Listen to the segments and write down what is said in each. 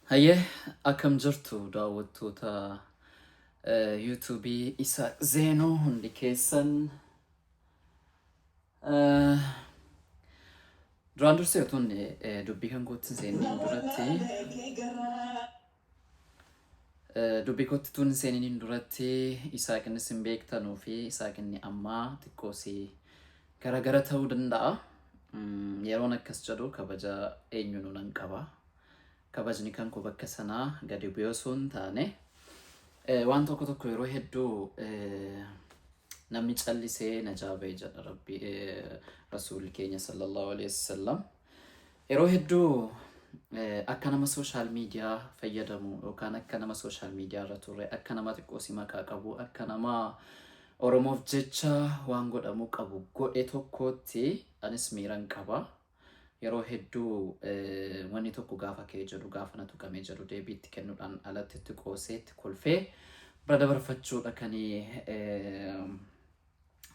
Hayyee akkam jirtu daawwattoota yuutuubii isa Zeenoo hundi keessan duraan dursee utuun dubbii kan kootti seeniin duratti Isaaqinni sin beektanuu fi Isaaqinni ammaa xiqqoosii garagara ta'uu danda'a. Yeroon akkas jedhu kabaja eenyuun nan qaba. Kabajni kan koo bakka sanaa gadi bu'ee osoo hin taane waan tokko yeroo hedduu namni callisee najaa ba'e jedha rabbi rasuulli keenya sallallahu alaihi wasallam. Yeroo hedduu akka nama sooshaal miidiyaa fayyadamu yookaan akka nama sooshaal miidiyaa irra turre akka nama xiqqoosii maqaa qabu akka nama Oromoof jecha waan godhamu qabu godhe tokkotti anis miiran qaba. Yeroo hedduu wanni tokko gaafa kee jedhu gaafa na tuqamee jedhu deebiitti kennuudhaan alatti itti qooseetti kolfee bira dabarfachuudha kan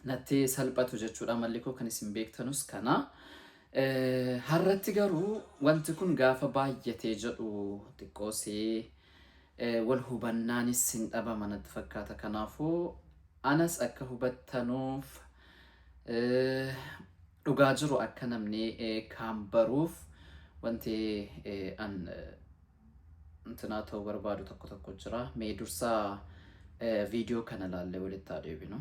natti salphatu jechuudha. Malli koo kan isin beektanus kana. Har'atti garuu wanti kun gaafa baay'atee jedhu xiqqoosee wal hubannaanis hin dhabama natti fakkaata. Kanaafuu anas akka hubattanuuf dhugaa jiru akka namni kan baruuf wanti an intinaa ta'uu barbaadu tokko jira. Mee dursaa viidiyoo kana laallee walitti adeebinu.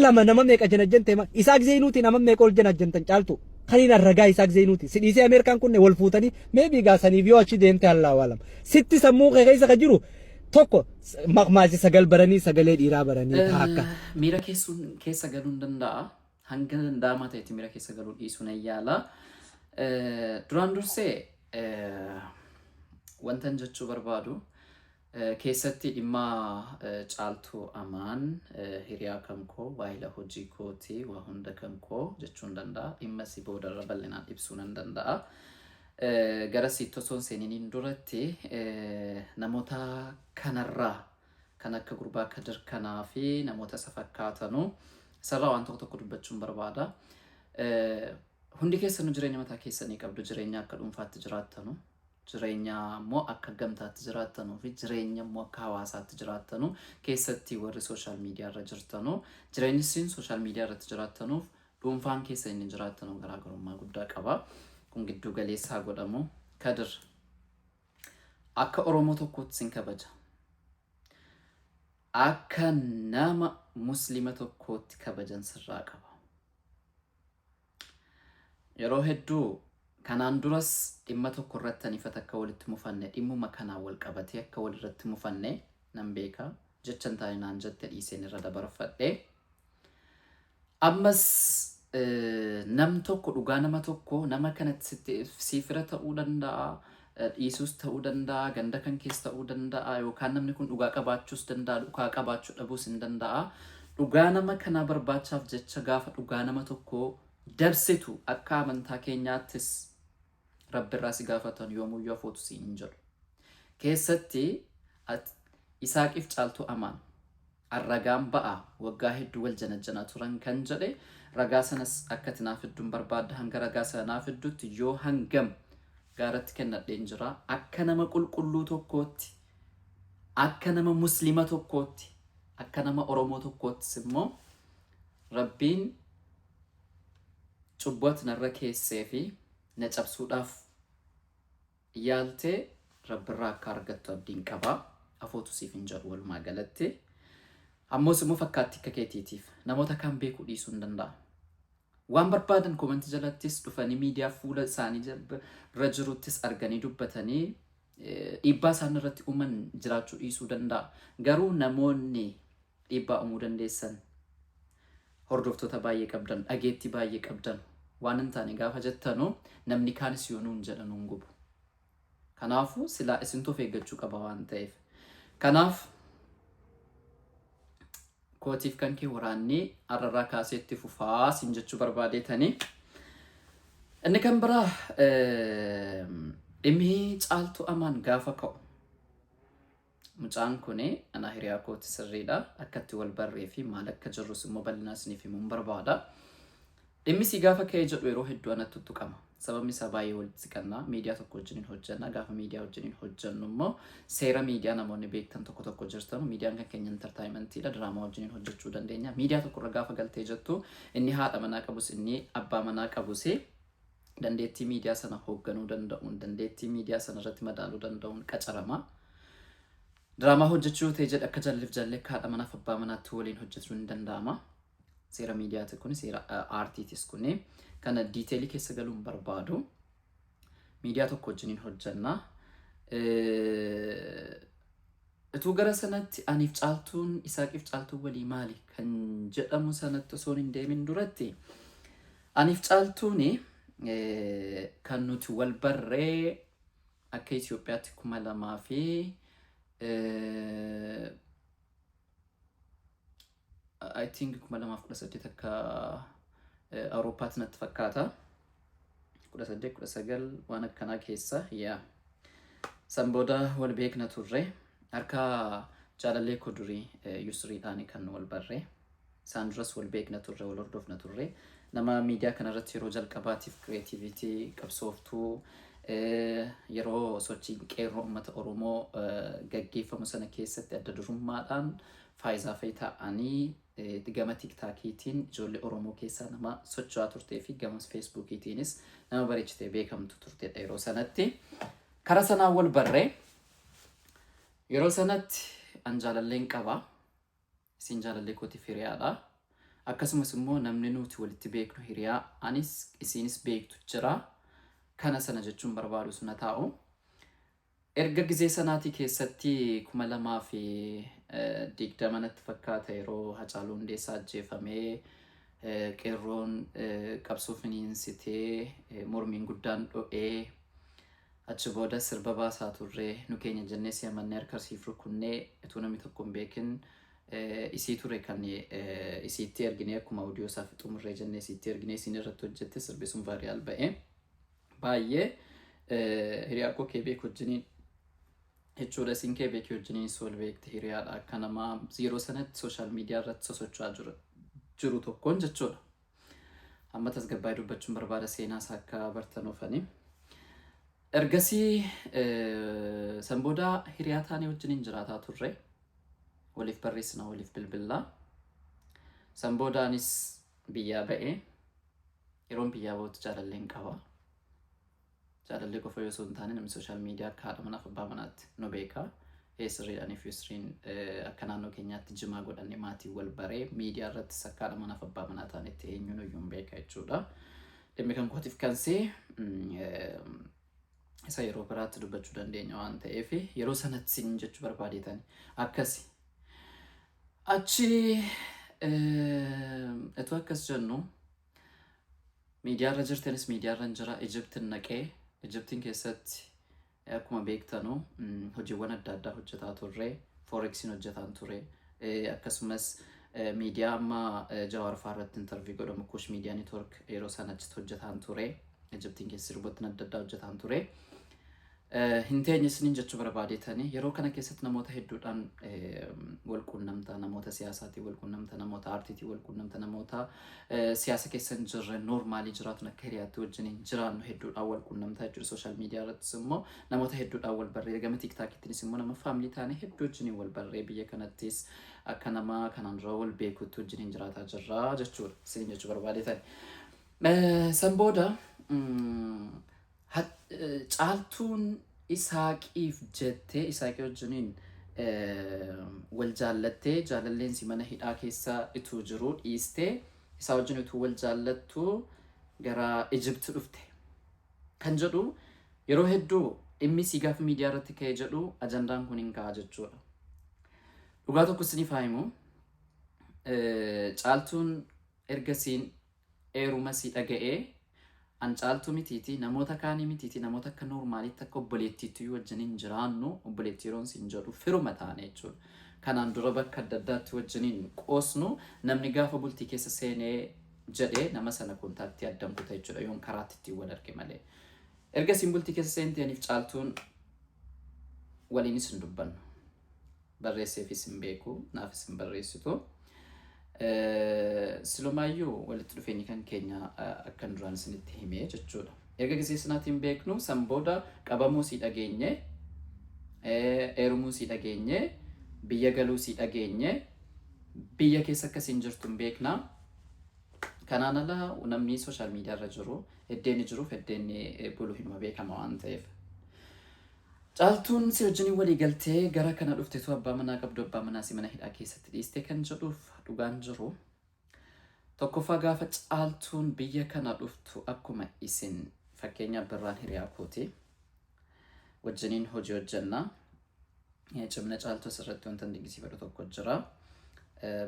Lama nama meeqa jenajjante Isaaq Zeenuuti nama meeqa ol jenajjantan caaltu kaniin arragaa Isaaq Zeenuuti sidhiisee Ameerikaan kunne wal fuutanii meebii gaasanii biyoo achi deemte hallaa waalam sitti sammuu keessa ka jiru tokko maqmaasi sagal baranii sagalee dhiiraa baranii akka miira keessa galuu hin danda'a. Hanga danda'amaa ta'etti miira keessa galuu dhiisuun ayyaala. Duraan dursee wantan jechuu barbaadu keessatti dhimma caaltuu amaan hiriyaa kan koo waa'ila hojii kooti waa hunda kan koo jechuun danda'a. Dhimma si boodarra bal'inaan ibsuu nan danda'a. Gara sitti osoo seeniin duratti namoota kanarraa kan akka gurbaa Kadir kanaa fi namoota isa fakkaatanu sarara waan tokko dubbachuun barbaada. Hundi keessanuu jireenya mataa keessanii qabdu. Jireenya akka dhuunfaatti jiraattanu, jireenya immoo akka gamtaatti jiraattanu fi jireenya immoo akka hawaasaatti jiraattanu keessatti warri sooshaal miidiyaa irra jirtanu jireenyi isin sooshaal miidiyaa irratti jiraattanuuf dhuunfaan keessa inni jiraattanu garaagarummaa guddaa qaba. Kun gidduu galeessaa godhamu. Kadir akka Oromoo tokkootti sin kabaja. Akka nama Muslima tokkootti kabajan sirraa qaba. Yeroo hedduu kanaan duras dhimma tokko irratti anifata akka walitti mufanne dhimmuma kanaan wal qabatee akka walirratti mufanne nan beeka. Jechan taa'inaan jette dhiiseen irra dabarfadhe. Ammas nam tokko dhugaa nama tokko nama kanatti siifira ta'uu danda'a. Dhiisuus ta'uu danda'a, ganda kan keessa ta'uu danda'a, yookaan namni kun dhugaa qabaachuus danda'a, dhugaa qabaachuu dhabuus hin danda'a. Dhugaa nama kanaa barbaachaaf jecha gaafa dhugaa nama tokko dabsitu akka amantaa keenyaattis Rabbi irraa si gaafatan yoomuyyuu afootu siin hin jedhu. Keessatti Isaaqiif caaltuu amaan arragaan ba'a waggaa hedduu wal janajjanaa turan kan jedhe ragaa sanas akka tinaaf hedduun barbaadda. Hanga ragaa sanaaf hedduutti yoo hangam gaaratti kennadheen jira. Akka nama qulqulluu tokkootti, akka nama Muslima tokkootti, akka nama Oromoo tokkoottis immoo Rabbiin cubbuut narra keessee fi na cabsuudhaaf yaaltee Rabbirraa akka argattu abdiin qaba. Afootu siif hin jedhu walumaa galatti. Ammoos immoo fakkaatti akka keetiitiif namoota kan beekuu dhiisuu hin danda'a. Waan barbaadan komentii jalattis dhufanii miidiyaa fuula isaanii irra jiruttis arganii dubbatanii dhiibbaa isaan irratti uuman jiraachuu dhiisuu danda'a. Garuu namoonni dhiibbaa uumuu dandeessan hordoftoota baay'ee qabdan, dhageettii baay'ee qabdan waan hin taane gaafa jettanu namni kaanis yoo nuun jedhan hin gubu. Kanaafuu silaa isintu of eeggachuu qaba waan ta'eef. Kanaaf kootiif kan kee waraanni arrarraa kaaseetti fufaa siin jechuu barbaadeetanii. Inni kan biraa dhimmi caaltuu amaan gaafa ka'u. Mucaan kun ana hiriyaa kooti sirriidha. Akkatti wal barree fi maal akka jirrus immoo bal'inaa isiniif himuun barbaada. Dhimmi si gaafa ka'ee jedhu yeroo hedduu anatti tuttuqama. sababni isaa baay'ee walitti siqannaa miidiyaa tokko wajjin hojjenna gaafa miidiyaa wajjin hojjennu immoo seera miidiyaa namoonni beektan tokko jirtan miidiyaan kan keenya entertainmentiidha diraamaa wajjin hojjechuu dandeenya miidiyaa tokko irra gaafa galtee jettu inni haadha manaa qabus inni abbaa manaa qabus dandeettii miidiyaa sana hoogganuu danda'uun dandeettii miidiyaa sana irratti madaaluu danda'uun qacarama diraamaa hojjechuu ta'e jedha akka jalliif jallee haadha manaa fi abbaa manaatti waliin hojjechuun ni danda'ama seera miidiyaati kun seera aartiitis kun kana diiteelii keessa galuun barbaadu miidiyaa tokko wajjin hojjenna utuu gara sanatti aniif caaltuun isaaqiif caaltuun walii maali kan jedhamu sanatti osoo hin deemin duratti aniif caaltuun kan nuti wal barree akka Itoophiyaatti 2000 fi I think 2018 akka Awurooppaatti natti fakkaata 18-19 waan akkanaa keessa san booda wal beekna turre harka jaalallee koo durii Yusriidhaan kan wal barree isaan duras wal beekna turre wal hordofna turre nama miidiyaa kanarratti yeroo jalqabaatiif creativity qabsooftuu yeroo sochiin qeerroo uummata Oromoo gaggeeffamu sana keessatti adda durummaadhaan faayizaa fa'i ta'anii gama tiktaakiitiin ijoollee Oromoo keessaa nama socho'aa turtee fi gama feesbuukiitiinis nama bareechitee beekamtu turtedha yeroo sanatti kara sanaan wal barree yeroo sanatti an jaalalleen qaba isin jaalallee kootiif hiriyaadha akkasumas immoo namni nuti walitti beeknu hiriyaa anis isinis beektu jira kana sana jechuun barbaadu suna taa'u erga gizee sanaatii keessatti 2020 natti fakkaata yeroo Hacaaluu Hundeessaa ajjeefamee qeerroon qabsoo finiinsitee mormiin guddaan dho'ee achi booda sirba baasaa turre nu keenya jennee si'amannee harkarsiif rukunnee utuu namni tokko hin beekin isii ture kan isiitti erginee akkuma audio isaa fixumurree jennee isiitti erginee isiin irratti hojjette sirbi sun vaariyaal ba'ee baay'ee hiriyaa koo kee beeku wajjiniin jechuudha isin kee beekii wajjiniin wal beekte hiriyaadha akka nama yeroo sanatti sooshaal miidiyaa irratti sosocho'aa jiru tokkoon jechuudha amma tasgabbaa'ee dubbachuun barbaada seenaa isaa akka bartanoofanii ergasii san booda hiriyaa taanee wajjiniin jiraataa turre waliif barreessina waliif bilbillaa san boodaanis biyyaa ba'ee yeroon biyyaa ba'utti jaalalleen qaba jaalallee qofa yoo hin taane namni sooshaal miidiyaa akka haadha manaa fi abbaa manaatti nu beeka sirriidhaan fi Yusriin akka naannoo keenyaatti jimaa godhanne maatii wal baree miidiyaa irrattis akka haadha manaa fi abbaa manaa taanetti eenyuun iyyuu hin beeka jechuudha dhimmi kan kootiif kansee isa yeroo biraatti dubbachuu dandeenya waan ta'eef yeroo sanatti sin jechuu barbaadeetani akkasi achi etu akkas jennu miidiyaa irra jirtanis miidiyaa irra jira Ijiptin naqee Ijiptiin keessatti akkuma beektanu hojiiwwan adda addaa hojjetaa turre forexiin hojjetaan ture akkasumas miidiyaa amma Jawaar Faarratti interview godhamu Kush Media Network yeroo sana achitti hojjetaan ture Ijiptiin keessa sirbootni adda addaa hojjetaan ture hin teenyisniin jechuu barbaadeetanii yeroo kana keessatti namoota hedduudhaan wal quunnamta namoota siyaasaatiin wal quunnamta namoota aartiitiin wal quunnamta namoota siyaasa keessa hin jirre noormaalii jiraatu akka hiriyaatti wajjin jiraannu hedduudhaan wal quunnamta jechuudha sooshaal miidiyaa irrattis immoo namoota hedduudhaan wal barree gama tiktaakiittinis immoo nama faamilii taane hedduu wajjin wal barree biyya kanattis akka nama kanaan dura wal beekutti wajjin jiraataa jirra jechuudha isin jechuu barbaadeetanii san booda caaltuun Isaaqiif jettee Isaaqii wajjiniin wal jaallattee jaalalleen si mana hidhaa keessa ituu jiru dhiistee isaa wajjin ituu wal jaallattu gara Ijipti dhufte kan jedhu yeroo hedduu dhimmi si gaafa miidiyaa irratti ka'ee jedhu ajandaan kun hin ka'a jechuudha. Dhugaa tokko isiniif haa himu caaltuun ergasiin eeruma si dhaga'ee an caaltuu mitiiti namoota kaanii mitiiti namoota akka noormaalitti akka obboleettiitti wajjiniin jiraannu obboleettii yeroon siin jedhu firuma taane jechuudha. Kanaan dura bakka adda addaatti wajjiniin qoosnu namni gaafa bultii keessa seenee jedhee nama sana kontaaktii addaan kuta jechuudha yoon karaatti ittiin wal arge malee. Ergasiin bultii keessa seentaniif caaltuun waliinis hin dubbannu. Barreesseefis hin beeku naafis hin barreessitu. Silumaayyuu walitti dhufeenyi kan keenya akkan duraan isinitti himee jechuudha. Erga gisee sanaatiin beeknu san booda qabamuu si dhageenye, eerumuu si dhageenye, biyya galuu si dhageenye, biyya keessa akkasiin jirtu hin beekna. Kanaan ala namni social media irra jiru heddeen jiruuf heddeen bulu hinuma beekama waan ta'eef. Caaltuun si wajjin walii galtee gara kana dhuftetu abbaa manaa qabdu abbaa manaa si mana hidhaa keessatti dhiiste kan jedhuuf dhugaan jiru. Tokkoffaa gaafa caaltuun biyya kana dhuftu akkuma isin fakkeenyaaf birraan hiriyaa kooti wajjiniin hojii hojjenna. Cimna caaltuu asirratti wanta dinqisiifadhu tokko jira.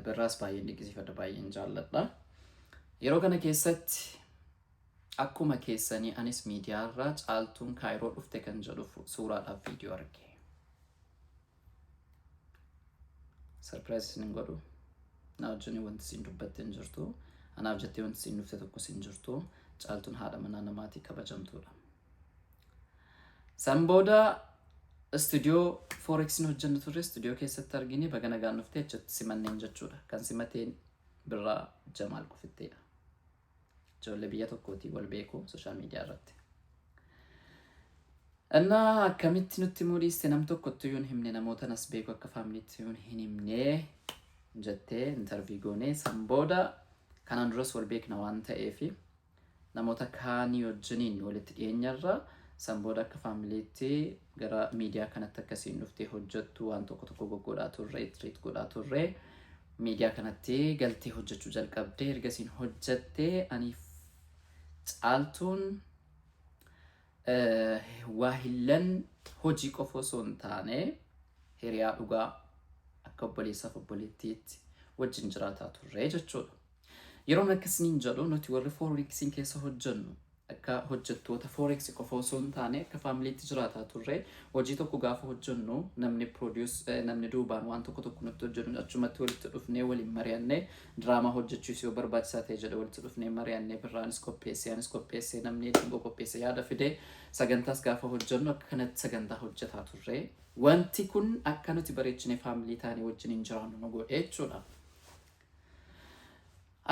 Birraas baay'een dinqisiifadha, baay'een jaalladha. Yeroo kana keessatti akkuma keessanii anis miidiyaa irraa caaltuun kaayiroo dhufte kan jedhuuf suuraadhaaf viidiyoo arge. Sarpiraayis isin godhu. Na wajjin wanti isin dubbatte hin jirtu. Anaaf jettee wanti isin dhufte tokko hin jirtu. Caaltuun haadha manaa namaatii kabajamtuudha. San booda istuudiyoo Forexiin hojjennu turre istuudiyoo keessatti argine baga nagaan dhuftee achitti simanneen jechuudha. Kan simateen Birraa Jamaal Qofitteedha. Ijoollee biyya tokkootii wal beeku sooshaal miidiyaa irratti. Innaa akkamitti nutti mul'iste nam tokkotti iyyuu hin himne namoota nas beeku akka faamiliitti iyyuu hin himne jettee intervii goonee san booda kanaan duras wal beekna waan ta'eef namoota kaanii wajjiniin walitti dhiyeenyarra san booda akka faamiliitti gara miidiyaa kanatti akkasiin dhuftee hojjettu waan tokko goggodhaa turre treat godhaa turre. Miidiyaa kanatti galtee hojjechuu jalqabdee ergasiin hojjettee aniif caaltuun waahillan hojii qofa osoo hin taane hiriyaa dhugaa akka obboleessaaf obboleettiitti wajjin jiraataa turre jechuudha. Yeroon akkasiniin jedhu nuti warri Forexiin keessa hojjennu akka hojjettoota Forex qofa osoo hin taane akka faamiliitti jiraataa turre. Hojii tokko gaafa hojjennu namni namni duubaan waan tokko nutti hojjennu achumatti walitti dhufnee waliin mari'annee diraamaa hojjechuus yoo barbaachisaa ta'e jedhe walitti dhufnee mari'annee birraanis qopheessee anis qopheessee namni dhingoo qopheessee yaada fidee sagantaas gaafa hojjennu akka kanatti sagantaa hojjetaa turre. Wanti kun akka nuti bareechinee faamilii taanee wajjin hin jiraannu nu godhe jechuudha.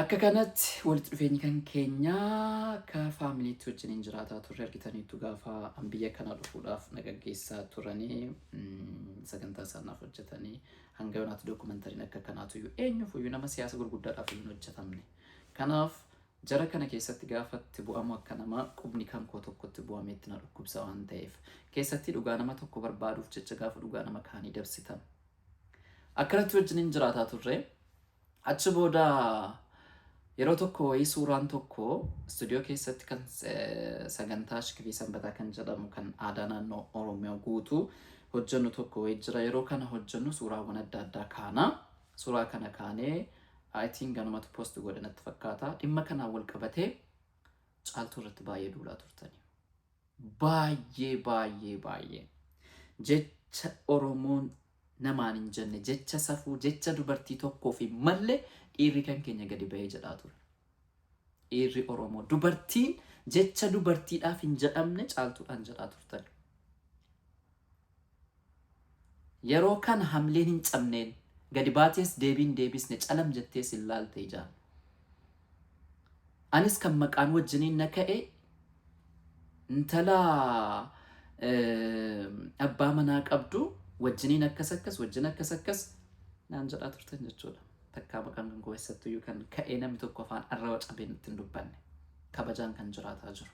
Akka kanatti walitti dhufeenyi kan keenyaa akka faamiliitti wajjin hin jiraataa turre argitaniitu gaafa biyya kana dhufuudhaaf nagaggeessaa turanii sagantaa isaanaaf hojjetanii hanga yoonaatti dookumentariin akka kanaatu eenyuufiyyuu nama siyaasa gurguddaadhaaf hin hojjetamne. Kanaaf jara kana keessatti gaafatti bu'amu akka nama qubni kan koo tokkotti bu'ameetti na dhukkubsa waan ta'eef keessatti dhugaa nama tokko barbaaduuf jecha gaafa dhugaa nama kaanii dabsitan. Akkanatti wajjin hin jiraataa turre. Achi booda yeroo tokko wayii suuraan tokko istuudiyoo keessatti kan sagantaa shikifii sanbataa kan jedhamu kan aadaa naannoo Oromiyaa guutuu hojjennu tokko wayii jira. Yeroo kana hojjennu suuraawwan adda addaa kaana. Suuraa kana kaanee I ganumatu post godhanatti fakkaata. Dhimma kanaan wal qabatee caaltuu irratti baay'ee duulaa turtanii. Baay'ee. Jecha Oromoon namaan hin jenne, jecha safuu, jecha dubartii tokkoo fi mallee dhiirri kan keenya gadi bahee jedhaa ture. Dhiirri Oromoo dubartiin jecha dubartiidhaaf hin jedhamne caaltuudhaan jedhaa turtan. Yeroo kana hamleen hin cabneen gadi baatees deebisne calam jettees hin laalte ijaan. Anis kan maqaan wajjiniin na ka'e intala abbaa manaa qabdu wajjiniin wajjin akkas naan jedhaa turtan jechuudha. Takkaa maqaan kan keessattuu kan ka'ee namni tokko afaan arraba cabee nutti hin dubbanne kabajaan kan jiraataa jiru.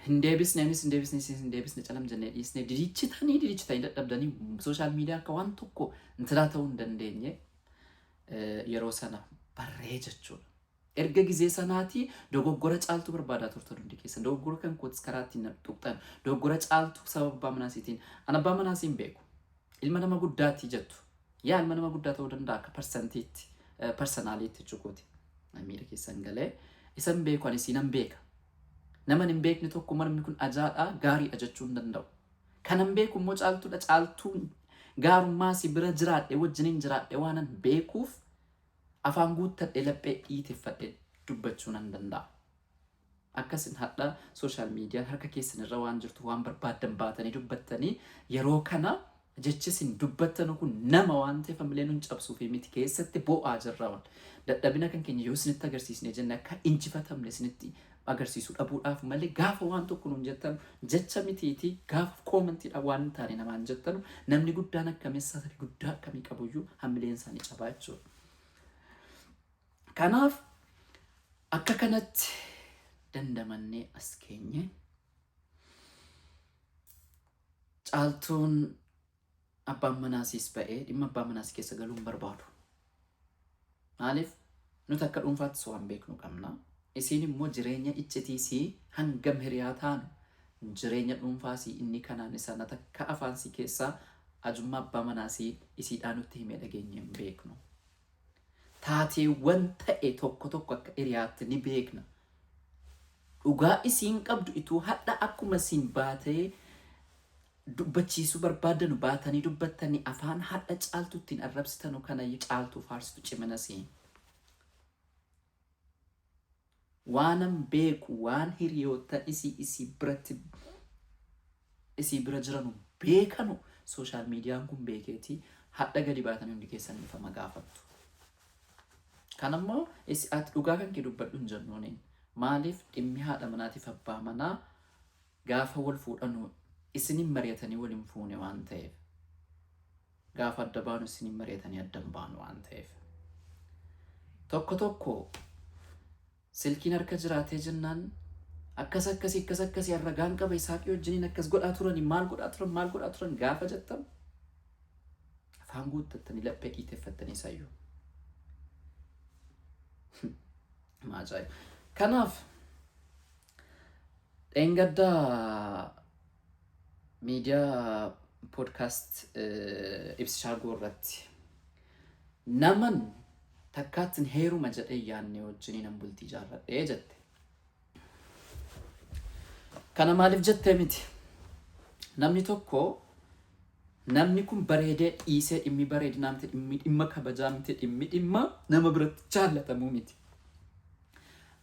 Hin deebisne calam jennee dhiisnee didichitanii dadhabdanii sooshaal miidiyaa akka waan tokko intilaa ta'uu hin dandeenye yeroo sana barree jechuudha. Erga gizee sanaatii dogoggora caaltuu barbaadaa turtan hundi keessan. Dogoggora kan kootis karaa ittiin tuqxan. Dogoggora caaltuu sababa abbaa manaasiitiin. An abbaa manaasiin beeku. Ilma nama guddaatti jettu. Yaa ilma nama guddaa ta'uu danda'a akka persentiitti, personaaliitti jechuukooti. Miira keessan galee. Isan beeku ani siinan beeka. Nama hin beekne tokko namni kun ajaa'aa gaariidha jechuu hin danda'u. Kanan beeku immoo caaltuudha. Caaltuun gaarummaa si bira jiraadhe wajjiniin jiraadhe waanan beekuuf afaan guuttadhe laphee dhiiteffadhe dubbachuu nan danda'a. Akkasin hadha sooshaal miidiyaan harka keessan irra waan jirtu waan barbaaddan baatanii dubbattanii yeroo kana jechisin dubbattanu kun nama waan ta'eef ammallee nun cabsuu fi miti keessatti bo'aa jirra waan dadhabina kan keenya yoo isinitti agarsiisne jenne akka injifatamne isinitti agarsiisuu dhabuudhaaf malee gaafa waan tokko nun jettanu jecha mitiiti gaafa koomantiidha waan hin taane namaan jettanu namni guddaan akkameessaa tarii guddaa akkamii qabuyyuu hammileen isaanii cabaa jechuudha. Kanaaf akka kanatti dandamannee as keenye caaltuun abbaan manaasiis ba'ee dhimma abbaan manaasii keessa galuun barbaadu. Maaliif nuti akka dhuunfaattis waan beeknu qabna. Isiin immoo jireenya iccitiisii hangam hiriyaa taanu jireenya dhuunfaasii inni kanaan isaan akka afaansii keessaa ajummaa abbaa manaasii isiidhaan nutti himee dhageenye hin beeknu. Taateewwan ta'e tokko tokko akka hiriyaatti ni beekna. Dhugaa isiin qabdu ituu hadha akkuma isiin baatee dubbachiisuu barbaadanu baatanii dubbattanii afaan hadha caaltu ittiin arrabsitanu kana caaltuu faarsitu cimanasii. Waanan beeku waan hiriyoota isii bira jiranu beekanu sooshaal miidiyaan kun beekeetii hadha gadi baatanii hundi keessan ifama gaafattu. Kanammoo ati dhugaa kan kee dubbadhu hin jennuuni. Maaliif dhimmi haadha manaatiif abbaa manaa gaafa wal fuudhanu isinin mari'atanii waliin fuune waan ta'eef gaafa adda baanu isinin mari'atanii adda baanu waan ta'eef tokko tokko silkiin harka jiraatee jennaan akkasii arragaan qaba Isaaqii wajjiniin akkas godhaa turanii maal godhaa turan gaafa jettan afaan guuttattanii laphee dhiiteeffattanii isayyuu. Maajaa'iba. Kanaaf dheengaddaa miidiyaa poodkaast ibsishaa irratti naman takkaattiin heeruma jedhee yaadne wajjiniin an bultii ijaarradhee jette. Kana maaliif jettee miti? Namni tokko namni kun bareedee dhiisee dhimmi bareedinaa miti dhimma kabajaa miti dhimma nama biratti jaallatamuu miti.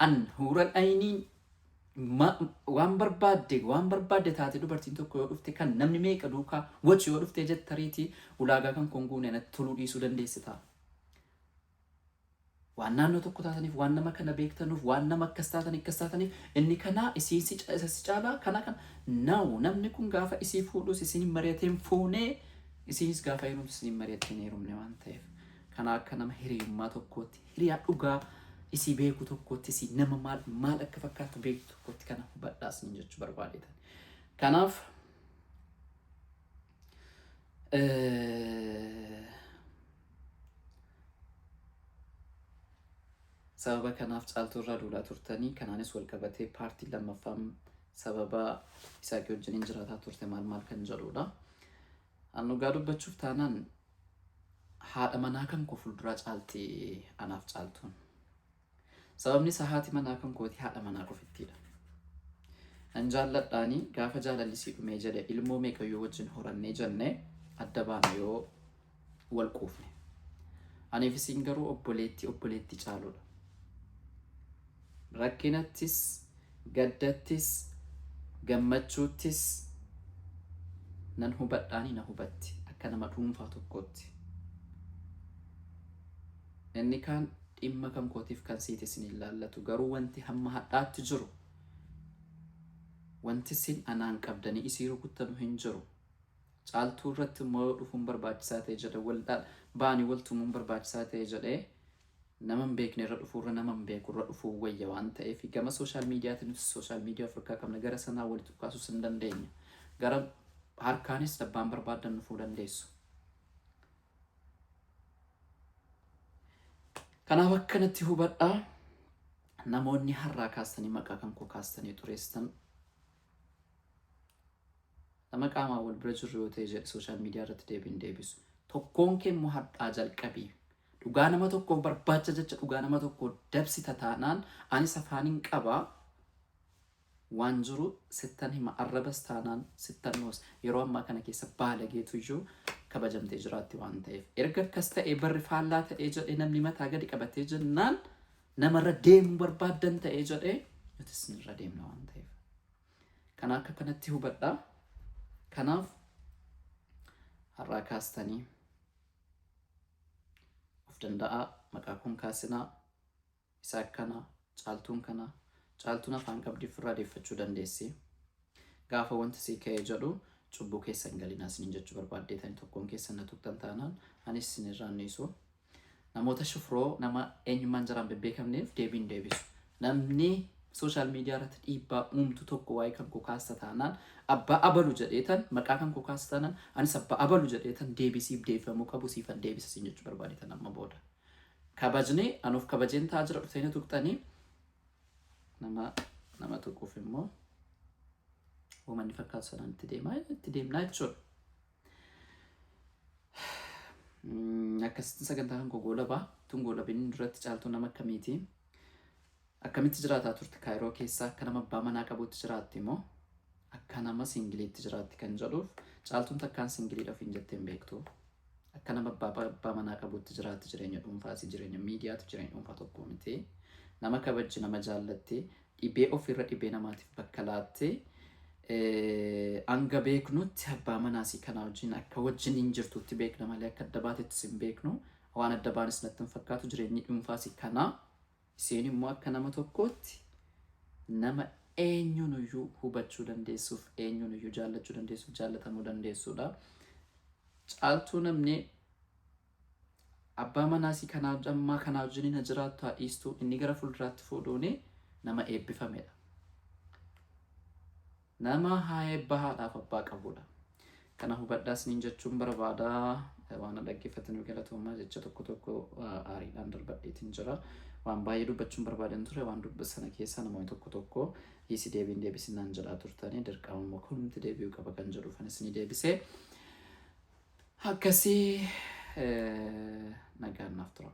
An huuran ayiniin waan barbaadde taate dubartiin tokko yoo dhufte kan namni meeqa duukaa wachi yoo dhufte jettariitii ulaagaa kan konguune natti toluu dhiisuu dandeessita. Waan naannoo tokko taataniif waan nama kana beektanuuf waan nama akkas taataniif inni kana isiin si caalaa kana namni kun gaafa isii fuudhus isiin mari'ateen fuunee isiinis gaafa heerumtu isiin mari'ateen heerumne waan ta'eef kana akka nama hiriyummaa tokkootti hiriyaa dhugaa isii beeku tokkotti isii nama maal akka fakkaatu beeku tokkotti kana hubadhaas ni jechuu barbaadetan. Kanaaf sababa kanaaf caaltuu irraa duulaa turtanii kanaanis wal qabatee paartii lammaffaan sababa Isaaqii wajjiniin jiraataa turte maal kan jedhudha. An dhugaa dubbachuuf taanaan haadha manaa kan koo fuulduraa caalti anaaf caaltuun. Sababni isaa haati manaa kan kooti haadha manaa qofittiidha. An jaalladhaanii gaafa jaalallisii dhumee jedhe ilmoo meeqa yoo wajjin horannee jennee adda baana yoo wal quufne. Aniif isiin garuu obboleetti caaludha. Rakkinattis, gaddattis, gammachuuttis nan hubadhaanii na hubatti akka nama dhuunfaa tokkotti. Inni kaan dhimma kan kootiif kan siite isin ilaallatu garuu wanti hamma hadhaatti jiru wanti isin anaan qabdanii isii rukuttanu hin jiru. Caaltuu irratti immoo dhufuun barbaachisaa ta'e jedhe baanii waltumuun barbaachisaa ta'e jedhee nama hin beekne irra dhufuurra nama hin beeku irra dhufuu wayya waan ta'eef gama sooshaal miidiyaatti nuti sooshaal miidiyaa Afrikaa qabna gara sanaa walitti dhukaasuus hin dandeenya. Gara harkaanis dabbaan barbaadan dhufuu dandeessu. Kanaaf akkanatti hubadhaa namoonni har'aa kaastanii maqaa kan koo kaastanii xureessitan nama qaamaa wal bira jirru yoo ta'e jedhe sooshaal miidiyaa irratti deebiin deebisu. Tokkoon kee immoo har'aa jalqabii dhugaa nama tokkoof barbaacha jecha dhugaa nama tokko dabsita taanaan anis afaaniin qabaa waan jiru sittan hima arrabas taanaan sittan noos yeroo ammaa kana keessa baalageetu iyyuu kabajamtee jiraatti waan ta'eef erga akkas ta'ee barri faallaa ta'ee jedhee namni mataa gadi qabatee jennaan namarra deemuu barbaadan ta'ee jedhee nutis irra deemna waan ta'eef kana akka kanatti hubadhaa. Kanaaf har'aa kaastanii of danda'a maqaa kun kaasinaa isa akkana caaltuun kana caaltuun afaan qabdi ofirraa deeffachuu dandeessi. Gaafa wanti sii ka'ee jedhu cubbuu keessa hin galinaa isiniin jechuu barbaaddeetanii tokkoon keessa na tuqxan taanaan anis isin irraa niisu. Namoota shufroo nama eenyummaan jiraan bebbeekamneef deebiin deebisu. Namni sooshaal miidiyaa irratti dhiibbaa uumtu tokko waa'ee kan koo kaasta taanaan abbaa abalu jedheetan maqaa kan koo kaasta taanaan anis abbaa abalu jedheetan deebisiif deeffamuu qabu siifan deebisa isin jechuu barbaadeetan amma booda. Kabajnee anuuf kabajeen ta'a jira dhufeenya tuqxanii nama tuquuf immoo uumanni fakkaatu sanaan itti deemnaa jechuudha. Akkasitti sagantaa kan koo goolabaa tun goolabinni duratti caaltuu nama akkamiiti? Akkamitti jiraataa turte Kaayiroo keessa akka nama abbaa manaa qabuutti jiraatti immoo akka nama singiliitti jiraatti kan jedhuuf caaltuun takkaan singiliidhaaf hin jettee hin beektu. Akka nama abbaa manaa qabuutti jiraatti jireenya dhuunfaasi jireenya miidiyaatu jireenya dhuunfaa tokko miti. Nama kabajji nama jaallatti dhibee ofirra dhibee namaatiif bakka laatte hanga beeknutti abbaa manaasii kana wajjin akka wajjin hin jirtutti beekna malee akka adda baatettis hin beeknu. Waan adda baanis natti hin fakkaatu jireenyi dhuunfaasi kana isheen immoo akka nama tokkootti nama eenyunuyyuu hubachuu dandeessuuf eenyunuyyuu jaallachuu dandeessuuf jaallatamuu dandeessuudha. Caaltuu namni abbaa manaasii kanaa ammaa kanaa wajjin na jiraattu haadhiistu inni gara fuulduraatti fuudhuuni nama eebbifamedha. Nama haa eebba haadhaaf abbaa qabudha. Kana hubadhaas niin jechuun barbaadaa waan dhaggeeffatanii galatoomaa jecha tokko aariidhaan darbadheetiin jira. Waan baay'ee dubbachuun barbaadan ture waan dubbasana keessaa namoonni tokko hiisi deebiin deebisinaan jedhaa turtanii dirqama immoo kunumti deebi'uu qaba kan jedhuuf anis ni deebisee akkasii nagaan naaf tura.